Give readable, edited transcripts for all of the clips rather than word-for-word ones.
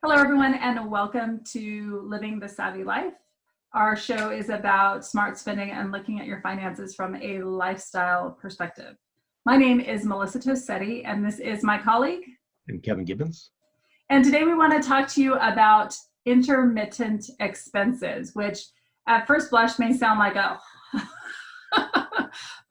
Hello, everyone, and welcome to Living the Savvy Life. Our show is about smart spending and looking at your finances from a lifestyle perspective. My name is Melissa Tosetti, and this is my colleague. And Kevin Gibbons. And today we want to talk to you about intermittent expenses, which at first blush may sound like a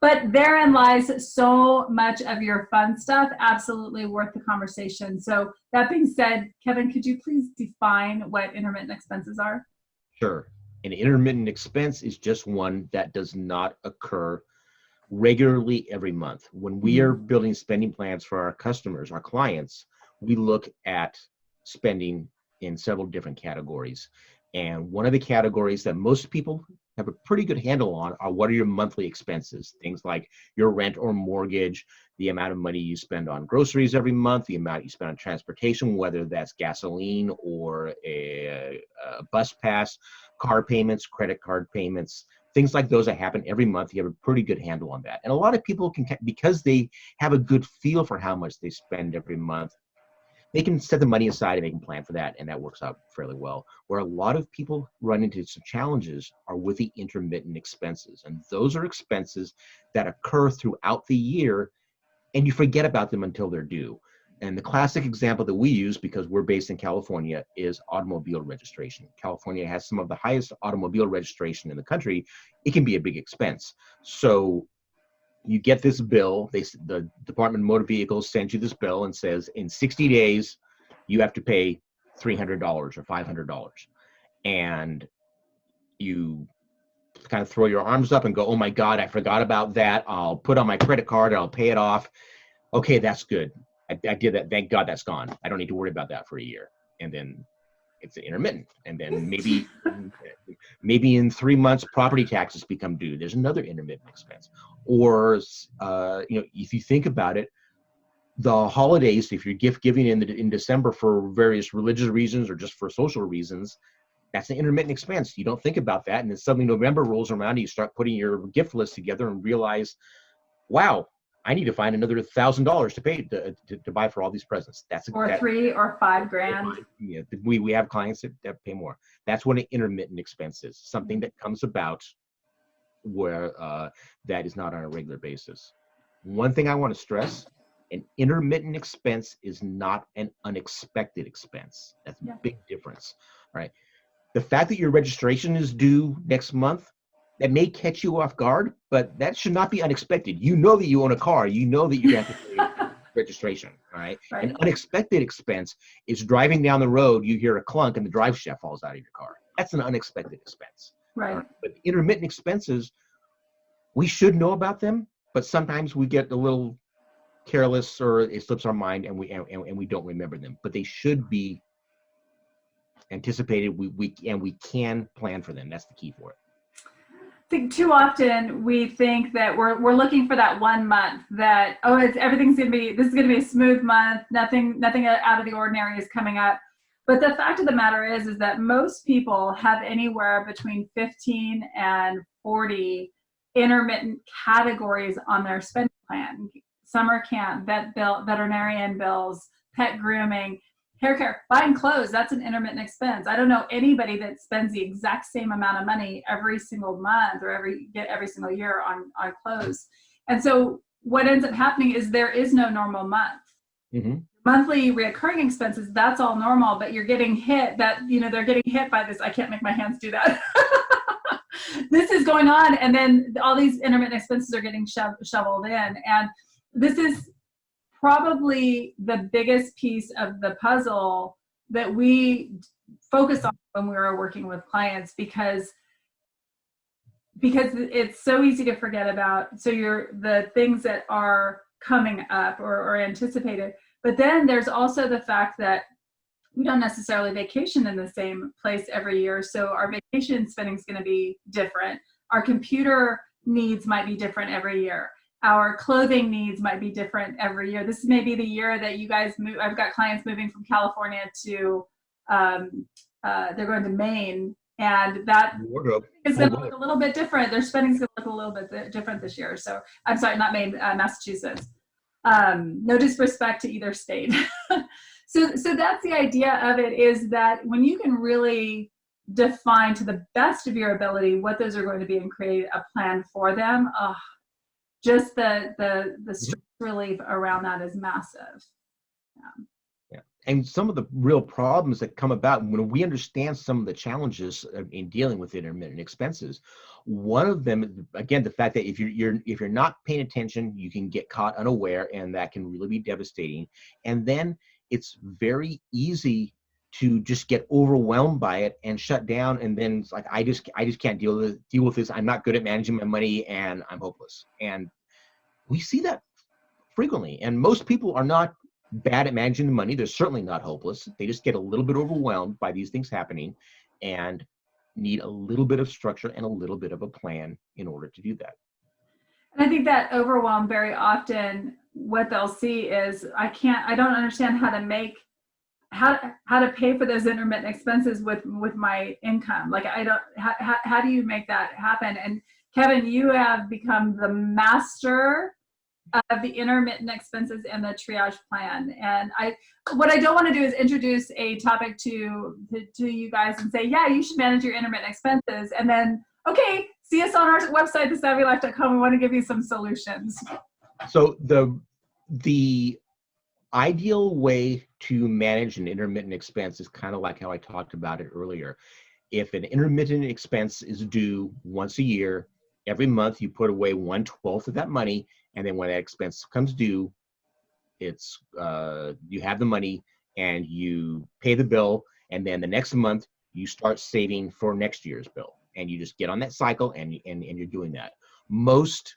but therein lies so much of your fun stuff, absolutely worth the conversation. So that being said, Kevin, could you please define what intermittent expenses are? Sure. An intermittent expense is just one that does not occur regularly every month. When we are building spending plans for our customers, our clients, we look at spending in several different categories. And one of the categories that most people have a pretty good handle on are what are your monthly expenses, things like your rent or mortgage, the amount of money you spend on groceries every month, the amount you spend on transportation, whether that's gasoline or a bus pass, car payments, credit card payments, things like those that happen every month. You have a pretty good handle on that. And a lot of people can, because they have a good feel for how much they spend every month, they can set the money aside and they can plan for that, and that works out fairly well. Where a lot of people run into some challenges are with the intermittent expenses, and those are expenses that occur throughout the year, and you forget about them until they're due. And the classic example that we use, because we're based in California, is automobile registration. California has some of the highest automobile registration in the country. It can be a big expense. So you get this bill, the Department of Motor Vehicles sends you this bill and says, in 60 days, you have to pay $300 or $500. And you kind of throw your arms up and go, oh my God, I forgot about that. I'll put on my credit card, I'll pay it off. Okay, that's good. I did that. Thank God that's gone. I don't need to worry about that for a year. And then it's intermittent. And then maybe in 3 months, property taxes become due. There's another intermittent expense. Or, if you think about it, the holidays, if you're gift giving in December for various religious reasons or just for social reasons, that's an intermittent expense. You don't think about that. And then suddenly November rolls around and you start putting your gift list together and realize, wow, I need to find another $1,000 to pay to buy for all these presents. That's $3 or $5 grand. Yeah, we have clients that pay more. That's what an intermittent expense is. Something that comes about where that is not on a regular basis. One thing I want to stress: an intermittent expense is not an unexpected expense. That's a big difference. All right. The fact that your registration is due next month, that may catch you off guard, but that should not be unexpected. You know that you own a car. You know that you have to pay registration, all right? An unexpected expense is driving down the road, you hear a clunk, and the drive shaft falls out of your car. That's an unexpected expense. Right. But intermittent expenses, we should know about them, but sometimes we get a little careless or it slips our mind and we don't remember them. But they should be anticipated. We can plan for them. That's the key for it. I think too often we think that we're looking for that 1 month that, this is gonna be a smooth month, nothing out of the ordinary is coming up. But the fact of the matter is that most people have anywhere between 15 and 40 intermittent categories on their spending plan. Summer camp, veterinarian bills, pet grooming, hair care, buying clothes, that's an intermittent expense. I don't know anybody that spends the exact same amount of money every single month or every single year on clothes. And so what ends up happening is there is no normal month. Mm-hmm. Monthly reoccurring expenses, that's all normal, but you're getting hit they're getting hit by this. I can't make my hands do that. This is going on. And then all these intermittent expenses are getting shoveled in. And this is probably the biggest piece of the puzzle that we focus on when we are working with clients because it's so easy to forget about. So the things that are coming up or anticipated, but then there's also the fact that we don't necessarily vacation in the same place every year. So our vacation spending is going to be different. Our computer needs might be different every year. Our clothing needs might be different every year. This may be the year that you guys move. I've got clients moving from California to, they're going to Maine, and that is going to look a little bit different. Their spending is going to look a little bit different this year. So I'm sorry, not Maine, Massachusetts. No disrespect to either state. So that's the idea of it, is that when you can really define to the best of your ability what those are going to be and create a plan for them, just the stress relief around that is massive. Yeah. And some of the real problems that come about when we understand some of the challenges in dealing with intermittent expenses, one of them, again, the fact that if you're not paying attention, you can get caught unaware, and that can really be devastating. And then it's very easy to just get overwhelmed by it and shut down, and then it's like, I just can't deal with this. I'm not good at managing my money, and I'm hopeless. And we see that frequently. And most people are not bad at managing the money. They're certainly not hopeless. They just get a little bit overwhelmed by these things happening and need a little bit of structure and a little bit of a plan in order to do that. And I think that overwhelm, very often what they'll see is, I don't understand how to pay for those intermittent expenses with my income. Like, how do you make that happen? And Kevin, you have become the master of the intermittent expenses and the triage plan. And what I don't want to do is introduce a topic to you guys and say, yeah, you should manage your intermittent expenses, and then, okay, see us on our website, thesavvylife.com. We want to give you some solutions. So the ideal way to manage an intermittent expense is kind of like how I talked about it earlier. If an intermittent expense is due once a year, every month you put away 1/12 of that money, and then when that expense comes due, it's you have the money and you pay the bill, and then the next month you start saving for next year's bill, and you just get on that cycle, and you're doing that. Most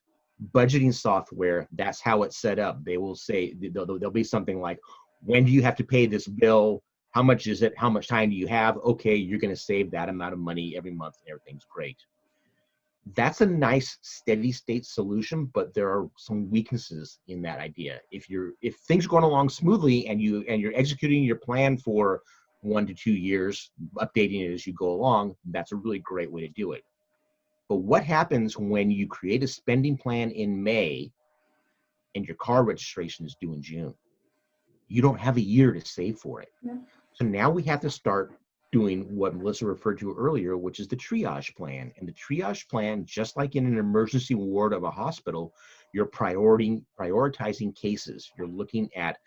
budgeting software, that's how it's set up. They will say, there'll be something like, when do you have to pay this bill? How much is it? How much time do you have? Okay, you're going to save that amount of money every month, and everything's great. That's a nice steady state solution, but there are some weaknesses in that idea. If things are going along smoothly and you're executing your plan for 1 to 2 years, updating it as you go along, that's a really great way to do it. But what happens when you create a spending plan in May and your car registration is due in June? You don't have a year to save for it. Yeah. So now we have to start doing what Melissa referred to earlier, which is the triage plan. And the triage plan, just like in an emergency ward of a hospital, you're prioritizing cases. You're looking at,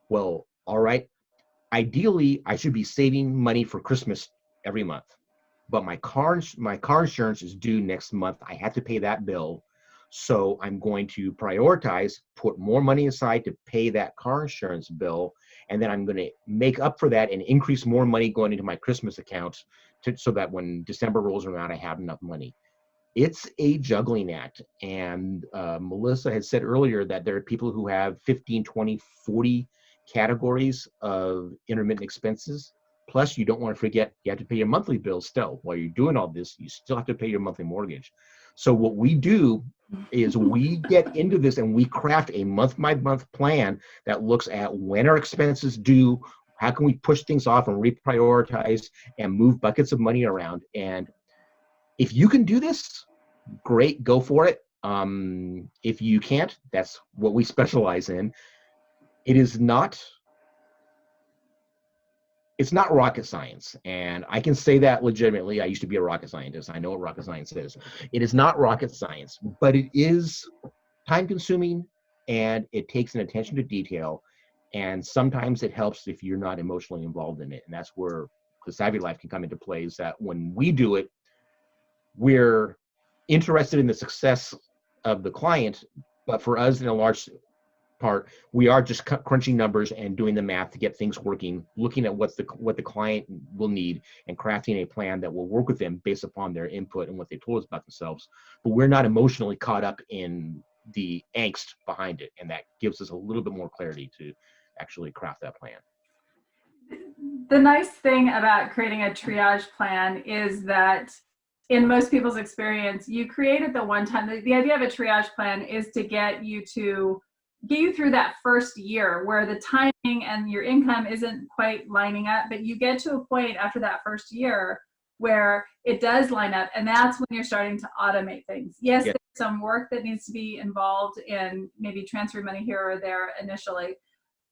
well, all right, ideally, I should be saving money for Christmas every month, but my car insurance is due next month. I have to pay that bill. So I'm going to prioritize, put more money aside to pay that car insurance bill, and then I'm going to make up for that and increase more money going into my Christmas account so that when December rolls around, I have enough money. It's a juggling act. And Melissa had said earlier that there are people who have 15, 20, 40 categories of intermittent expenses. Plus, you don't want to forget, you have to pay your monthly bills still. While you're doing all this, you still have to pay your monthly mortgage. So what we do is we get into this and we craft a month-by-month plan that looks at when our expenses due, how can we push things off and reprioritize and move buckets of money around. And if you can do this, great, go for it. If you can't, that's what we specialize in. It's not rocket science, and I can say that legitimately. I used to be a rocket scientist. I know what rocket science is. It is not rocket science, but it is time-consuming, and it takes an attention to detail, and sometimes it helps if you're not emotionally involved in it, and that's where the Savvy Life can come into play, is that when we do it, we're interested in the success of the client, but for us, in a large part, we are just crunching numbers and doing the math to get things working, looking at what the client will need and crafting a plan that will work with them based upon their input and what they told us about themselves. But we're not emotionally caught up in the angst behind it, and that gives us a little bit more clarity to actually craft that plan. The nice thing about creating a triage plan is that in most people's experience, you create it the one time. The idea of a triage plan is to get you through that first year where the timing and your income isn't quite lining up, but you get to a point after that first year where it does line up, and that's when you're starting to automate things. Yes, There's some work that needs to be involved in maybe transferring money here or there initially.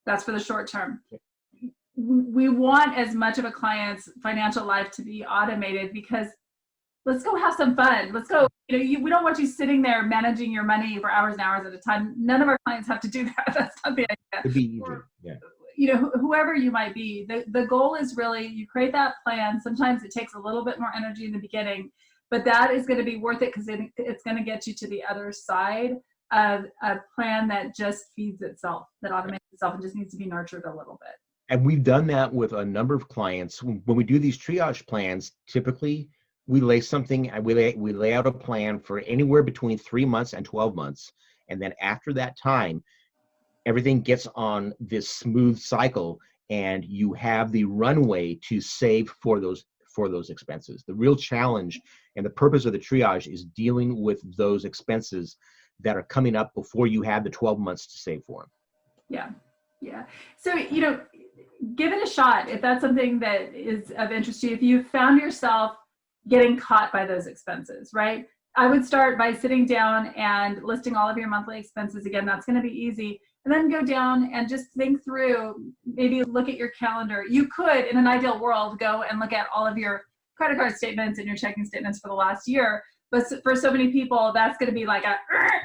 That's for the short term. we want as much of a client's financial life to be automated, because let's go have some fun. Let's go, we don't want you sitting there managing your money for hours and hours at a time. None of our clients have to do that. That's not the idea. It'd be easy. Yeah. Whoever you might be, the goal is really, you create that plan. Sometimes it takes a little bit more energy in the beginning, but that is going to be worth it, because it's going to get you to the other side of a plan that just feeds itself, that automates itself, and just needs to be nurtured a little bit. And we've done that with a number of clients. When we do these triage plans, typically we lay out a plan for anywhere between 3 months and 12 months. And then after that time, everything gets on this smooth cycle, and you have the runway to save for those expenses. The real challenge and the purpose of the triage is dealing with those expenses that are coming up before you have the 12 months to save for them. Yeah. So, give it a shot if that's something that is of interest to you. If you found yourself getting caught by those expenses, right? I would start by sitting down and listing all of your monthly expenses. Again, that's going to be easy. And then go down and just think through, maybe look at your calendar. You could, in an ideal world, go and look at all of your credit card statements and your checking statements for the last year. But for so many people, that's going to be like a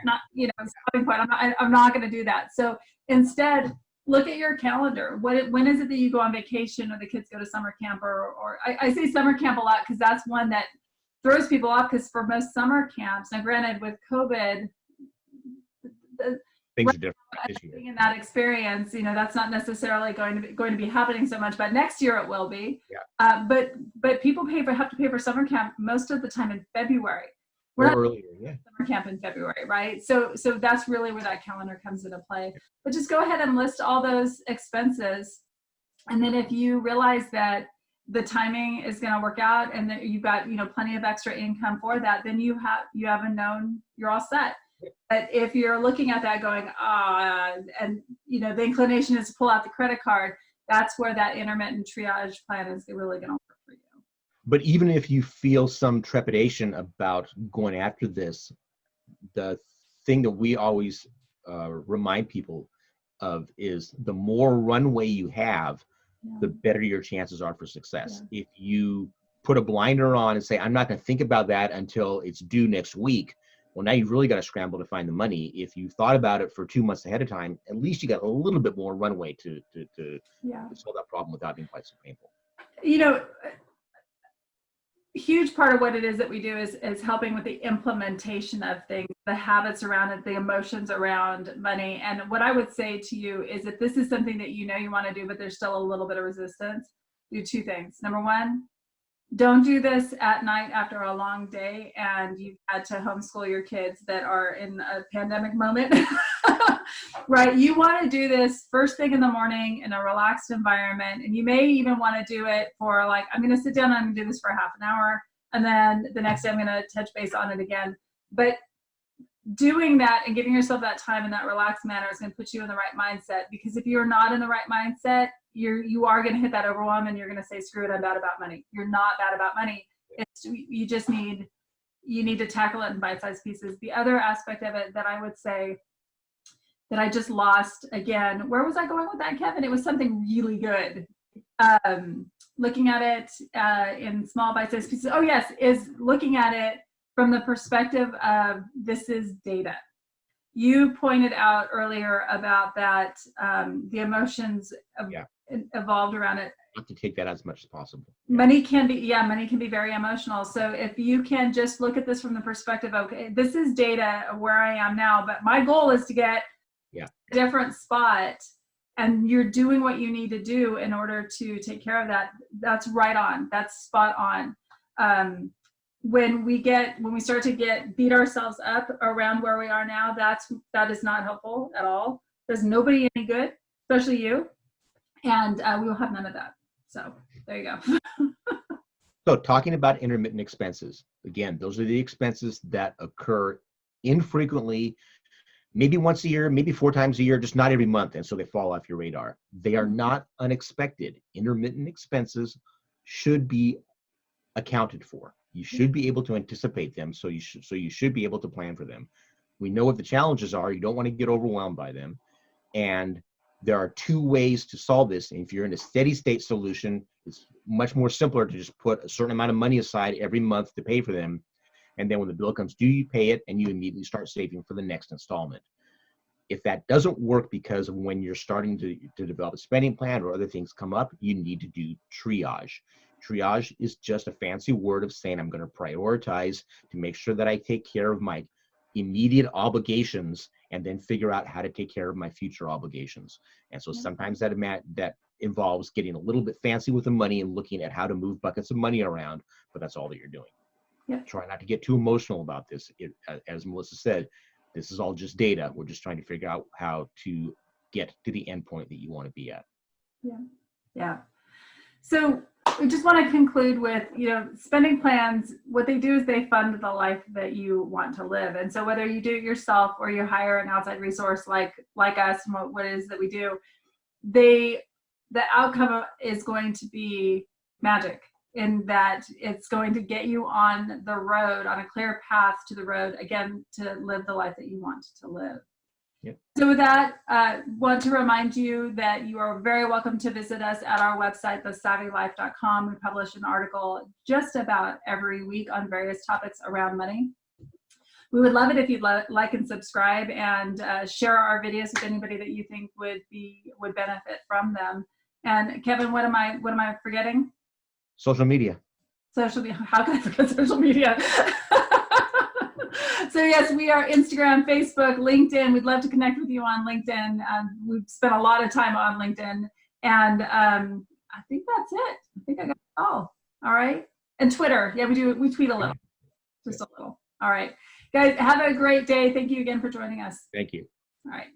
stopping point. I'm not going to do that. So instead, look at your calendar. When is it that you go on vacation, or the kids go to summer camp, or I say summer camp a lot because that's one that throws people off, because for most summer camps, now granted with COVID, things are different this year. In that experience, that's not necessarily going to be happening so much, but next year it will be. Yeah. But people have to pay for summer camp most of the time in February. Or earlier, yeah. Summer camp in February, right? So that's really where that calendar comes into play. But just go ahead and list all those expenses, and then if you realize that the timing is going to work out and that you've got plenty of extra income for that, then you have a known, you're all set. But if you're looking at that going, and the inclination is to pull out the credit card, that's where that intermittent triage plan is really going to work for you. But even if you feel some trepidation about going after this, the thing that we always remind people of is the more runway you have, the better your chances are for success. Yeah. If you put a blinder on and say, I'm not going to think about that until it's due next week, well, now you've really got to scramble to find the money. If you thought about it for 2 months ahead of time, at least you got a little bit more runway to solve that problem without being quite so painful. A huge part of what it is that we do is helping with the implementation of things, the habits around it, the emotions around money. And what I would say to you is, if this is something that you want to do, but there's still a little bit of resistance, do two things. Number one, don't do this at night after a long day and you've had to homeschool your kids that are in a pandemic moment, right? You want to do this first thing in the morning in a relaxed environment. And you may even want to do it for I'm going to sit down and I'm going to do this for half an hour. And then the next day I'm going to touch base on it again. But doing that and giving yourself that time in that relaxed manner is going to put you in the right mindset, because if you're not in the right mindset, you are going to hit that overwhelm and you're going to say, screw it, I'm bad about money. You're not bad about money. You just need to tackle it in bite-sized pieces. The other aspect of it that I would say that I just lost again, where was I going with that, Kevin? It was something really good. Looking at it in small bite-sized pieces. Oh yes, is looking at it from the perspective of this is data. You pointed out earlier about that the emotions evolved around it. Have to take that as much as possible. Money can be very emotional. So if you can just look at this from the perspective of, okay, this is data of where I am now, but my goal is to get a different spot, and you're doing what you need to do in order to take care of that. That's right on. That's spot on. When we start to beat ourselves up around where we are now, that is not helpful at all. Does nobody any good, especially you. And we will have none of that. So there you go. So talking about intermittent expenses, again, those are the expenses that occur infrequently, maybe once a year, maybe 4 times a year, just not every month. And so they fall off your radar. They are not unexpected. Intermittent expenses should be accounted for. You should be able to anticipate them. So you should be able to plan for them. We know what the challenges are. You don't want to get overwhelmed by them. And There are two ways to solve this. And if you're in a steady state solution, it's much more simpler to just put a certain amount of money aside every month to pay for them. And then when the bill comes due, you pay it and you immediately start saving for the next installment. If that doesn't work because of when you're starting to develop a spending plan or other things come up, you need to do triage. Triage is just a fancy word of saying I'm going to prioritize to make sure that I take care of my immediate obligations and then figure out how to take care of my future obligations. And so sometimes that involves getting a little bit fancy with the money and looking at how to move buckets of money around, but that's all that you're doing. Yep. Try not to get too emotional about this. As Melissa said, this is all just data. We're just trying to figure out how to get to the end point that you want to be at. Yeah. Yeah. So we just want to conclude with, spending plans, what they do is they fund the life that you want to live. And so whether you do it yourself or you hire an outside resource like us and what it is that we do, the outcome is going to be magic, in that it's going to get you on the road, on a clear path to the road, again, to live the life that you want to live. Yep. So with that, want to remind you that you are very welcome to visit us at our website, thesavvylife.com. We publish an article just about every week on various topics around money. We would love it if you'd like and subscribe and share our videos with anybody that you think would benefit from them. And Kevin, what am I forgetting? Social media. Social media. How can I forget social media? So yes, we are Instagram, Facebook, LinkedIn. We'd love to connect with you on LinkedIn. We've spent a lot of time on LinkedIn, and I think that's it. I think I got it all. All right. And Twitter. Yeah, we do. We tweet a little, just a little. All right, guys. Have a great day. Thank you again for joining us. Thank you. All right.